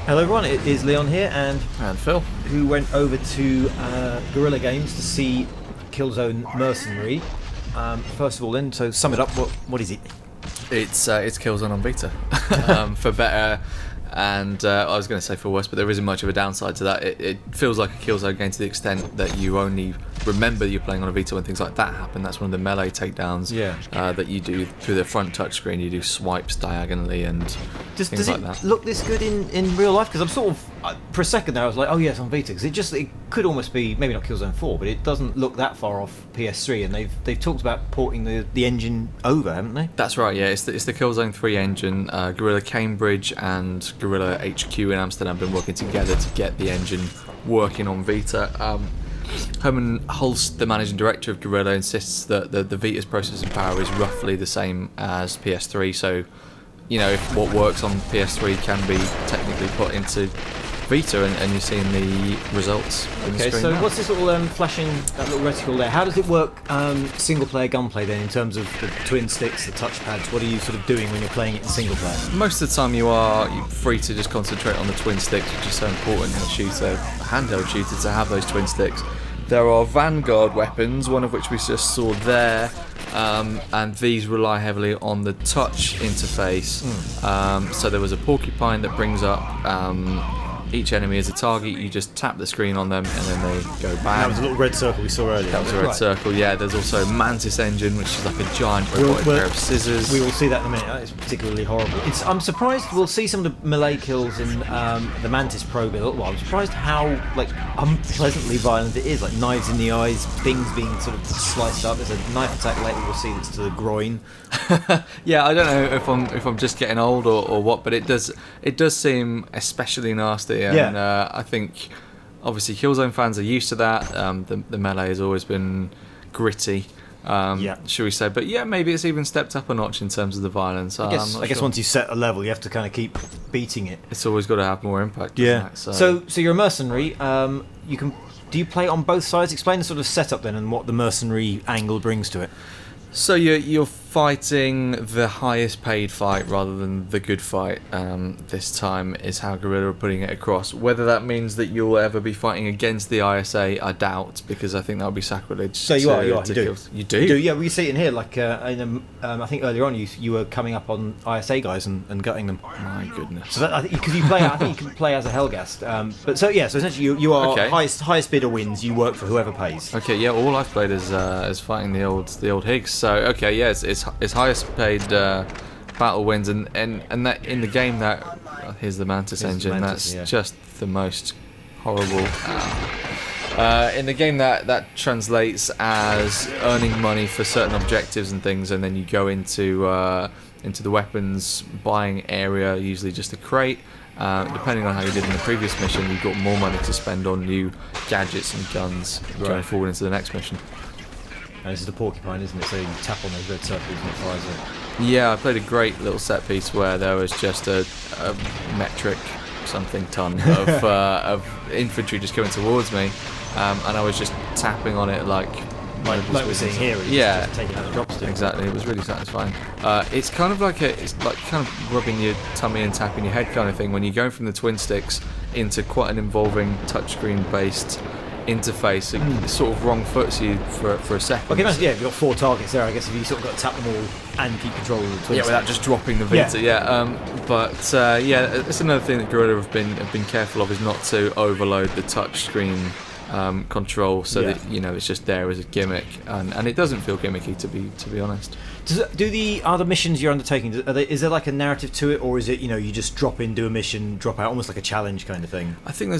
Hello everyone, it is Leon here and Phil. who went over to Guerrilla Games to see Killzone Mercenary. First of all then, so sum it up, what is it? It's Killzone on Vita, for better, and I was going to say for worse, but there isn't much of a downside to that. It feels like a Killzone game to the extent that you only remember you're playing on a Vita when things like that happen. That's one of the melee takedowns that you do through the front touchscreen. You do swipes diagonally and things like that. Does it look this good in real life? Because I'm sort of, for a second there I was like, oh yes, on Vita, because it could almost be, maybe not Killzone 4, but it doesn't look that far off PS3, and they've talked about porting the engine over, haven't they? That's right, yeah. It's the Killzone 3 engine. Guerrilla Cambridge and Guerrilla HQ in Amsterdam have been working together to get the engine working on Vita. Herman Hulst, the managing director of Guerrilla, insists that the Vita's processing power is roughly the same as PS3, so you know, if what works on PS3 can be technically put into Vita, and you're seeing the results on the screen. So now. what's this little flashing, that little reticle there? How does it work single player gunplay then, in terms of the twin sticks, the touchpads? What are you sort of doing when you're playing it in single player? Most of the time you're free to just concentrate on the twin sticks, which is so important in a shooter, a handheld shooter, to have those twin sticks. There are Vanguard weapons, one of which we just saw there, and these rely heavily on the touch interface. So there was a porcupine that brings up each enemy as a target. You just tap the screen on them and then they go bang. That was a little red circle we saw earlier. That was a red circle, yeah. There's also Mantis engine, which is like a giant robotic pair of scissors. We will see that in a minute. It's particularly horrible. I'm surprised we'll see some of the melee kills in the Mantis Pro build. Well, I'm surprised how unpleasantly violent it is. Like knives in the eyes, things being sort of sliced up. There's a knife attack later we'll see that's to the groin. Yeah, I don't know if I'm just getting old or what, but it does seem especially nasty. And I think obviously Killzone fans are used to that. The melee has always been gritty, should we say? But yeah, maybe it's even stepped up a notch in terms of the violence. I guess once you set a level, you have to kind of keep beating it. It's always got to have more impact. Yeah. So you're a mercenary. Do you play on both sides? Explain the sort of setup then and what the mercenary angle brings to it. So you're fighting the highest paid fight rather than the good fight. This time is how Guerrilla are putting it across. Whether that means that you'll ever be fighting against the ISA, I doubt, because I think that would be sacrilege. So you do. You do? Yeah, we see it in here. Like I think earlier on you were coming up on ISA guys and gutting them. My goodness. So because you play, I think you can play as a Helghast. So essentially you are highest bidder wins. You work for whoever pays. Okay, yeah. All I've played is fighting the old Higgs. So okay, yeah, it's highest paid battle wins, and that in the game that here's the Mantis engine. That's just the most horrible. In the game that translates as earning money for certain objectives and things, and then you go into the weapons buying area, usually just a crate. Depending on how you did in the previous mission, you've got more money to spend on new gadgets and guns going forward into the next mission. And this is the porcupine, isn't it? So you tap on those red circles and it fires it. Yeah, I played a great little set piece where there was just a metric something ton of infantry just coming towards me, and I was just tapping on it like we're seeing here. Just taking out the drop stick. Exactly, it was really satisfying. It's kind of like rubbing your tummy and tapping your head kind of thing when you're going from the twin sticks into quite an involving touchscreen based interface. It sort of wrong foots you for a second. Okay, you've got 4 targets there. I guess if you sort of got to tap them all and keep control of the twin without just dropping the Vita. It's another thing that Guerrilla have been careful of, is not to overload the touchscreen control, so that it's just there as a gimmick, and it doesn't feel gimmicky to be honest. Do the other missions you're undertaking, is there like a narrative to it, or is it you just drop in, do a mission, drop out, almost like a challenge kind of thing? I think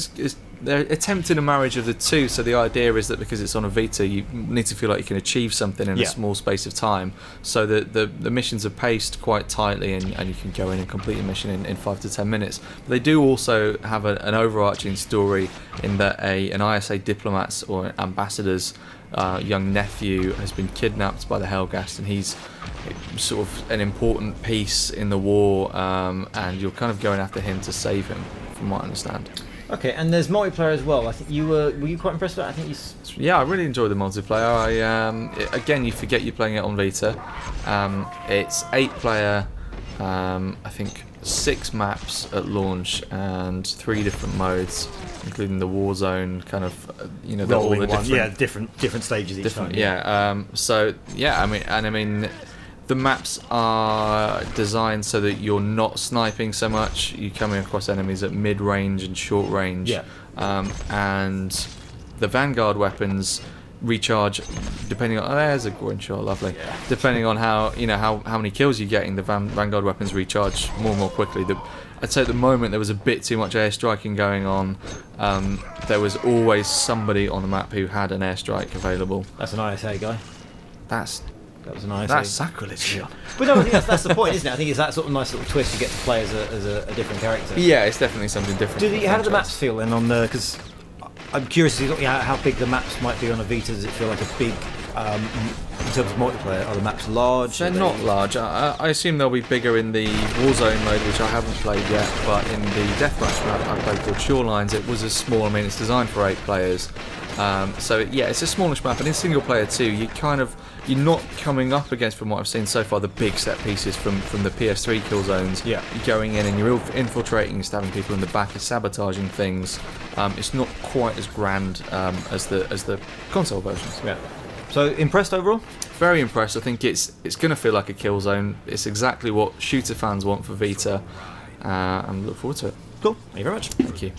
they're attempting a marriage of the two. So the idea is that because it's on a Vita, you need to feel like you can achieve something in a small space of time. So the missions are paced quite tightly, and you can go in and complete a mission in 5 to 10 minutes. But they do also have an overarching story in that an ISA diplomat's or ambassador's young nephew has been kidnapped by the Helghast, and he's sort of an important piece in the war, and you're kind of going after him to save him, from what I understand. Okay, and there's multiplayer as well. I think were you quite impressed with that? I think Yeah, I really enjoyed the multiplayer. Again, you forget you're playing it on Vita. It's 8 player. I think 6 maps at launch and 3 different modes, including the Warzone kind of, all the different stages each time. So yeah, I mean, the maps are designed so that you're not sniping so much. You're coming across enemies at mid-range and short range. Yeah. And the Vanguard weapons recharge depending on there's a groin shot, lovely. Yeah. Depending on how many kills you're getting, the Vanguard weapons recharge more and more quickly. I'd say at the moment there was a bit too much airstriking going on. There was always somebody on the map who had an airstrike available. That's an ISA guy. That was a nice. That's sacrilege. But no, I think that's the point, isn't it? I think it's that sort of nice little twist you get to play as a different character. Yeah, it's definitely something different. How do the maps feel then on the? Because I'm curious to see how big the maps might be on a Vita. Does it feel like a big, in terms of multiplayer? Are the maps large? They're not large. I assume they'll be bigger in the Warzone mode, which I haven't played yet. But in the Deathmatch map I played called Shorelines, it was a small. I mean, it's designed for 8 players. So yeah, it's a smallish map, and in single player too, you're not coming up against, from what I've seen so far, the big set pieces from the PS3 Killzones. Yeah. You're going in and you're infiltrating, you're stabbing people in the back, you're sabotaging things. It's not quite as grand as the console versions. Yeah. So impressed overall? Very impressed. I think it's going to feel like a Killzone. It's exactly what shooter fans want for Vita, and look forward to it. Cool. Thank you very much. Thank you.